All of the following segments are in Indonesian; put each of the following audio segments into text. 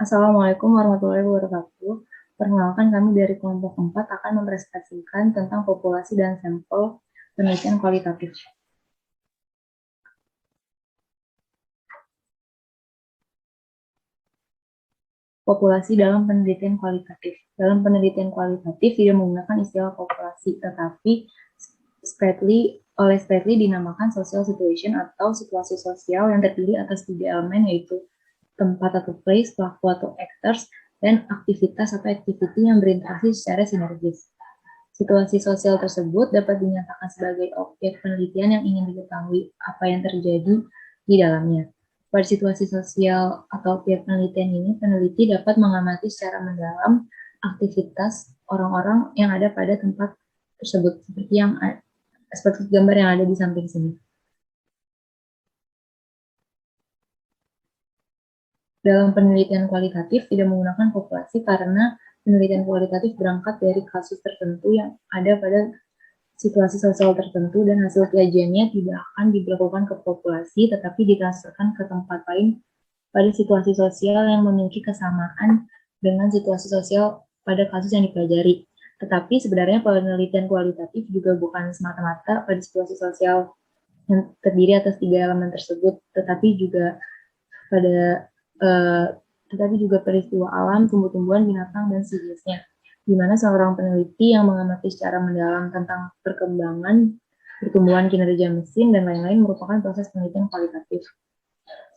Assalamualaikum warahmatullahi wabarakatuh. Perkenalkan kami dari kelompok 4 akan mempresentasikan tentang populasi dan sampel penelitian kualitatif. Populasi dalam penelitian kualitatif. Dalam penelitian kualitatif tidak menggunakan istilah populasi, tetapi oleh Spratly dinamakan social situation atau situasi sosial yang terdiri atas 3 elemen, yaitu tempat atau place, pelaku atau actors, dan aktivitas atau activity yang berinteraksi secara sinergis. Situasi sosial tersebut dapat dinyatakan sebagai objek penelitian yang ingin diketahui apa yang terjadi di dalamnya. Pada situasi sosial atau objek penelitian ini, peneliti dapat mengamati secara mendalam aktivitas orang-orang yang ada pada tempat tersebut, seperti gambar yang ada di samping sini. Dalam penelitian kualitatif tidak menggunakan populasi karena penelitian kualitatif berangkat dari kasus tertentu yang ada pada situasi sosial tertentu dan hasil kajiannya tidak akan diberlakukan ke populasi tetapi ditransferkan ke tempat lain pada situasi sosial yang memiliki kesamaan dengan situasi sosial pada kasus yang dipelajari. Tetapi sebenarnya penelitian kualitatif juga bukan semata-mata pada situasi sosial yang terdiri atas 3 elemen tersebut, tetapi juga pada peristiwa alam, tumbuh-tumbuhan, binatang, dan sejenisnya, di mana seorang peneliti yang mengamati secara mendalam tentang perkembangan, pertumbuhan kinerja mesin, dan lain-lain merupakan proses penelitian kualitatif.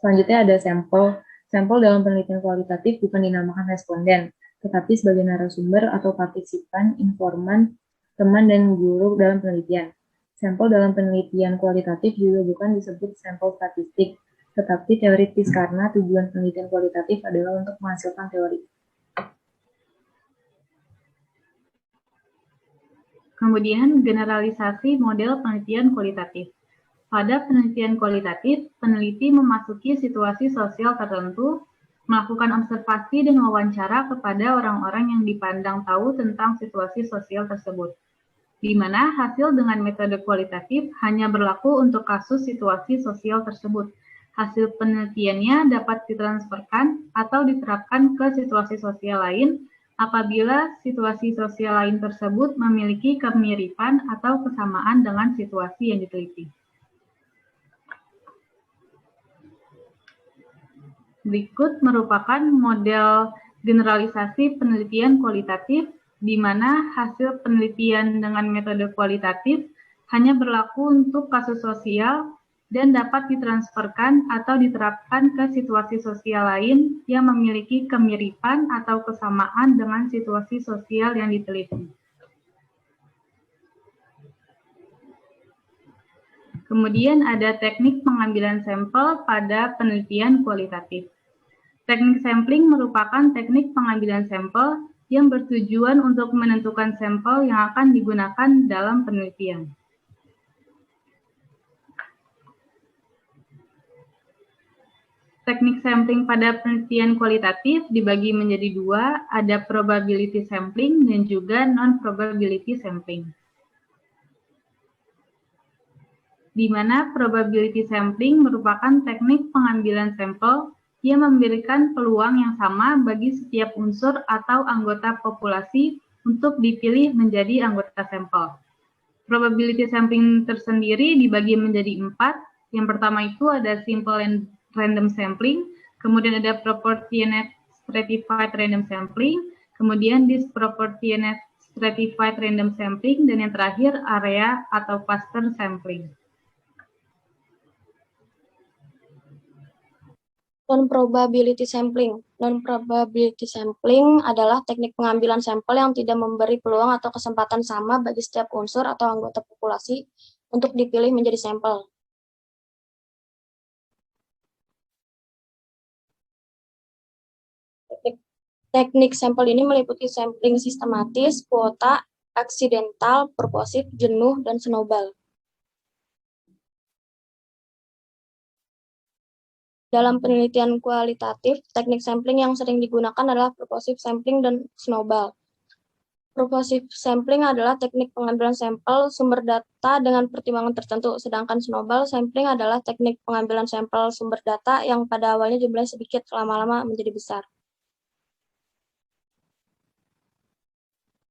Selanjutnya ada sampel. Sampel dalam penelitian kualitatif bukan dinamakan responden, tetapi sebagai narasumber atau partisipan, informan, teman, dan guru dalam penelitian. Sampel dalam penelitian kualitatif juga bukan disebut sampel statistik, tetapi teoritis karena tujuan penelitian kualitatif adalah untuk menghasilkan teori. Kemudian, generalisasi model penelitian kualitatif. Pada penelitian kualitatif, peneliti memasuki situasi sosial tertentu, melakukan observasi dan wawancara kepada orang-orang yang dipandang tahu tentang situasi sosial tersebut, di mana hasil dengan metode kualitatif hanya berlaku untuk kasus situasi sosial tersebut. Hasil penelitiannya dapat ditransferkan atau diterapkan ke situasi sosial lain apabila situasi sosial lain tersebut memiliki kemiripan atau kesamaan dengan situasi yang diteliti. Berikut merupakan model generalisasi penelitian kualitatif, di mana hasil penelitian dengan metode kualitatif hanya berlaku untuk kasus sosial dan dapat ditransferkan atau diterapkan ke situasi sosial lain yang memiliki kemiripan atau kesamaan dengan situasi sosial yang diteliti. Kemudian ada teknik pengambilan sampel pada penelitian kualitatif. Teknik sampling merupakan teknik pengambilan sampel yang bertujuan untuk menentukan sampel yang akan digunakan dalam penelitian. Teknik sampling pada penelitian kualitatif dibagi menjadi 2, ada probability sampling dan juga non-probability sampling. Di mana probability sampling merupakan teknik pengambilan sampel yang memberikan peluang yang sama bagi setiap unsur atau anggota populasi untuk dipilih menjadi anggota sampel. Probability sampling tersendiri dibagi menjadi 4. Yang pertama itu ada simple and random sampling, kemudian ada proportionate stratified random sampling, kemudian disproportionate stratified random sampling, dan yang terakhir area atau cluster sampling. Non-probability sampling. Non-probability sampling adalah teknik pengambilan sampel yang tidak memberi peluang atau kesempatan sama bagi setiap unsur atau anggota populasi untuk dipilih menjadi sampel. Teknik sampel ini meliputi sampling sistematis, kuota, aksidental, purposif, jenuh, dan snowball. Dalam penelitian kualitatif, teknik sampling yang sering digunakan adalah purposive sampling dan snowball. Purposive sampling adalah teknik pengambilan sampel sumber data dengan pertimbangan tertentu, sedangkan snowball sampling adalah teknik pengambilan sampel sumber data yang pada awalnya jumlahnya sedikit, lama-lama menjadi besar.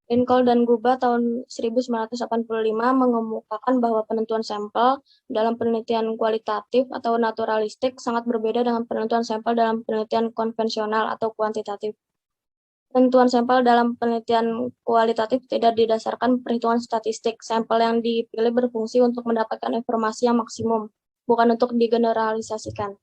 Lincoln dan Guba tahun 1985 mengemukakan bahwa penentuan sampel dalam penelitian kualitatif atau naturalistik sangat berbeda dengan penentuan sampel dalam penelitian konvensional atau kuantitatif. Penentuan sampel dalam penelitian kualitatif tidak didasarkan perhitungan statistik. Sampel yang dipilih berfungsi untuk mendapatkan informasi yang maksimum, bukan untuk digeneralisasikan.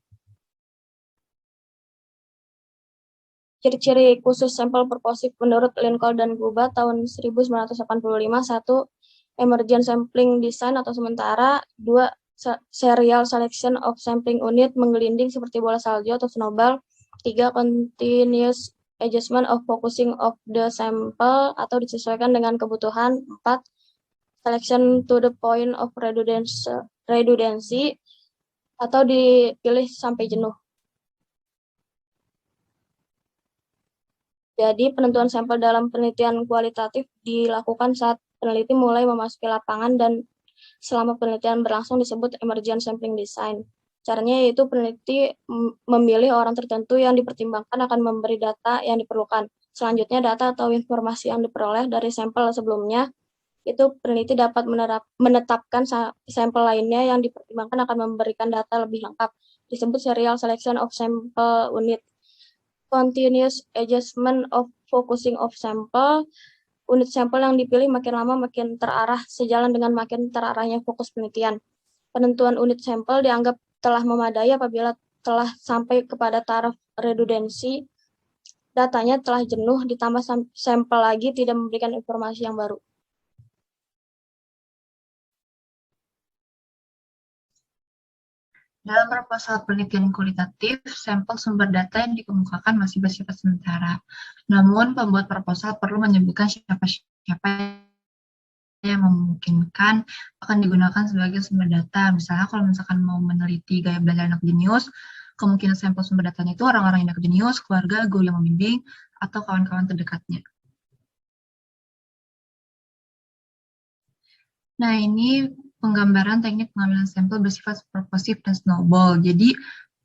Ciri-ciri khusus sampel purposif menurut Lincoln dan Guba tahun 1985, 1. Emergent sampling design atau sementara, 2. Serial selection of sampling unit menggelinding seperti bola salju atau snowball, 3. Continuous adjustment of focusing of the sample atau disesuaikan dengan kebutuhan, 4. Selection to the point of redundancy atau dipilih sampai jenuh. Jadi, penentuan sampel dalam penelitian kualitatif dilakukan saat peneliti mulai memasuki lapangan dan selama penelitian berlangsung disebut emergent sampling design. Caranya yaitu peneliti memilih orang tertentu yang dipertimbangkan akan memberi data yang diperlukan. Selanjutnya, data atau informasi yang diperoleh dari sampel sebelumnya, itu peneliti dapat menetapkan sampel lainnya yang dipertimbangkan akan memberikan data lebih lengkap. Disebut serial selection of sample unit. Continuous adjustment of focusing of sample, unit sampel yang dipilih makin lama makin terarah sejalan dengan makin terarahnya fokus penelitian. Penentuan unit sampel dianggap telah memadai apabila telah sampai kepada taraf redundansi, datanya telah jenuh, ditambah sampel lagi tidak memberikan informasi yang baru. Dalam proposal penelitian kualitatif, sampel sumber data yang dikemukakan masih bersifat sementara. Namun, pembuat proposal perlu menyebutkan siapa yang memungkinkan akan digunakan sebagai sumber data. Misalnya, kalau misalkan mau meneliti gaya belajar anak jenius, kemungkinan sampel sumber datanya itu orang-orang yang anak jenius, keluarga, guru yang membimbing, atau kawan-kawan terdekatnya. Nah, ini penggambaran teknik pengambilan sampel bersifat purposif dan snowball. Jadi,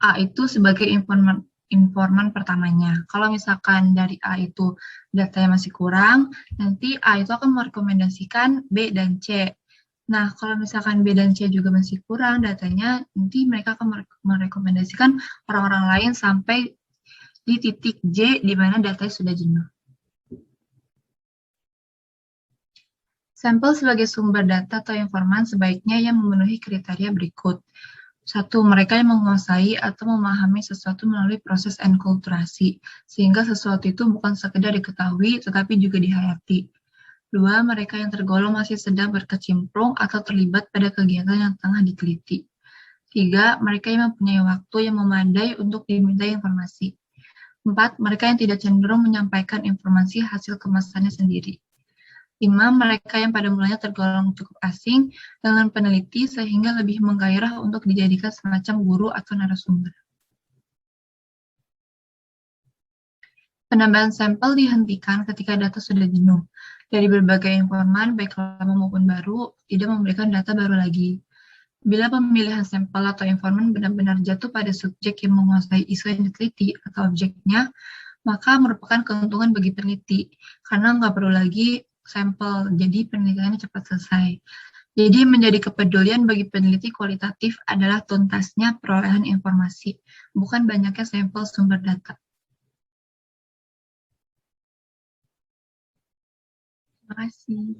A itu sebagai informan pertamanya. Kalau misalkan dari A itu datanya masih kurang, nanti A itu akan merekomendasikan B dan C. Nah, kalau misalkan B dan C juga masih kurang datanya, nanti mereka akan merekomendasikan orang-orang lain sampai di titik J di mana datanya sudah jenuh. Sampel sebagai sumber data atau informan sebaiknya yang memenuhi kriteria berikut. 1. Mereka yang menguasai atau memahami sesuatu melalui proses enkulturasi, sehingga sesuatu itu bukan sekedar diketahui, tetapi juga dihayati. 2. Mereka yang tergolong masih sedang berkecimpung atau terlibat pada kegiatan yang tengah diteliti. 3. Mereka yang mempunyai waktu yang memadai untuk dimintai informasi. 4. Mereka yang tidak cenderung menyampaikan informasi hasil kemasannya sendiri. 5. Mereka yang pada mulanya tergolong cukup asing dengan peneliti sehingga lebih menggairah untuk dijadikan semacam guru atau narasumber. Penambahan sampel dihentikan ketika data sudah jenuh. Dari berbagai informan, baik lama maupun baru, tidak memberikan data baru lagi. Bila pemilihan sampel atau informan benar-benar jatuh pada subjek yang menguasai isu yang diteliti atau objeknya, maka merupakan keuntungan bagi peneliti, karena nggak perlu lagi sampel, jadi penelitiannya cepat selesai. Jadi menjadi kepedulian bagi peneliti kualitatif adalah tuntasnya perolehan informasi, bukan banyaknya sampel sumber data. Terima kasih.